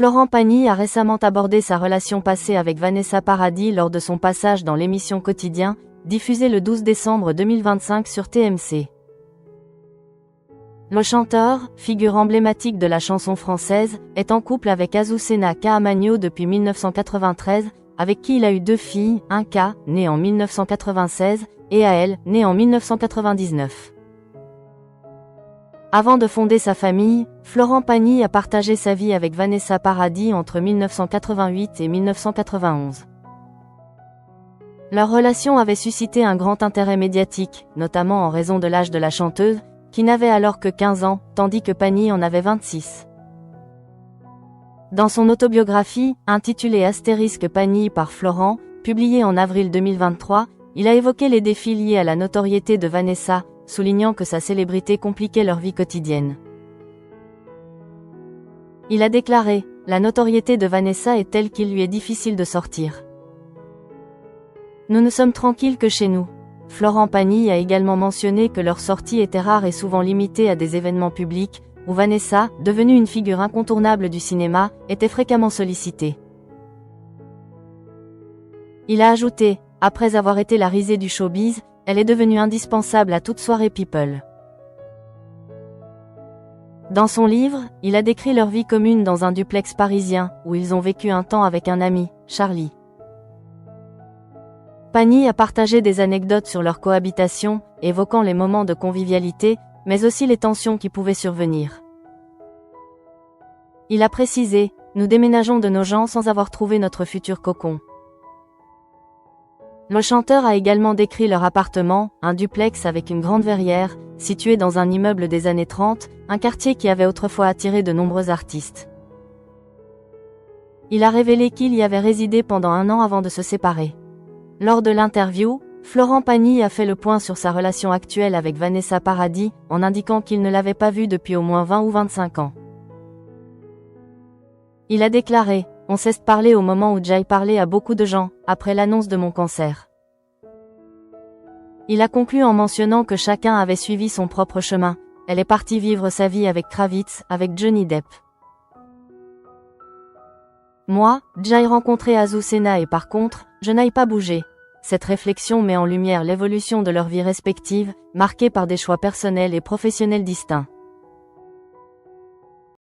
Florent Pagny a récemment abordé sa relation passée avec Vanessa Paradis lors de son passage dans l'émission Quotidien, diffusée le 12 décembre 2025 sur TMC. Le chanteur, figure emblématique de la chanson française, est en couple avec Azucena Caamaño depuis 1993, avec qui il a eu 2 filles, un K, né en 1996, et Ael, né en 1999. Avant de fonder sa famille, Florent Pagny a partagé sa vie avec Vanessa Paradis entre 1988 et 1991. Leur relation avait suscité un grand intérêt médiatique, notamment en raison de l'âge de la chanteuse, qui n'avait alors que 15 ans, tandis que Pagny en avait 26. Dans son autobiographie, intitulée Astérisque Pagny par Florent, publiée en avril 2023, il a évoqué les défis liés à la notoriété de Vanessa, soulignant que sa célébrité compliquait leur vie quotidienne. Il a déclaré « La notoriété de Vanessa est telle qu'il lui est difficile de sortir. Nous ne sommes tranquilles que chez nous ». Florent Pagny a également mentionné que leur sortie était rare et souvent limitée à des événements publics, où Vanessa, devenue une figure incontournable du cinéma, était fréquemment sollicitée. Il a ajouté « Après avoir été la risée du showbiz, elle est devenue indispensable à toute soirée people ». Dans son livre, il a décrit leur vie commune dans un duplex parisien, où ils ont vécu un temps avec un ami, Charlie. Pagny a partagé des anecdotes sur leur cohabitation, évoquant les moments de convivialité, mais aussi les tensions qui pouvaient survenir. Il a précisé « Nous déménageons de nos gens sans avoir trouvé notre futur cocon ». Le chanteur a également décrit leur appartement, un duplex avec une grande verrière, situé dans un immeuble des années 30, un quartier qui avait autrefois attiré de nombreux artistes. Il a révélé qu'il y avait résidé pendant 1 an avant de se séparer. Lors de l'interview, Florent Pagny a fait le point sur sa relation actuelle avec Vanessa Paradis, en indiquant qu'il ne l'avait pas vue depuis au moins 20 ou 25 ans. Il a déclaré « On s'est parlé au moment où j'ai parlé à beaucoup de gens, après l'annonce de mon cancer. » Il a conclu en mentionnant que chacun avait suivi son propre chemin. Elle est partie vivre sa vie avec Kravitz, avec Johnny Depp. Moi, j'ai rencontré Azucena et par contre, je n'ai pas bougé. Cette réflexion met en lumière l'évolution de leur vie respective, marquée par des choix personnels et professionnels distincts.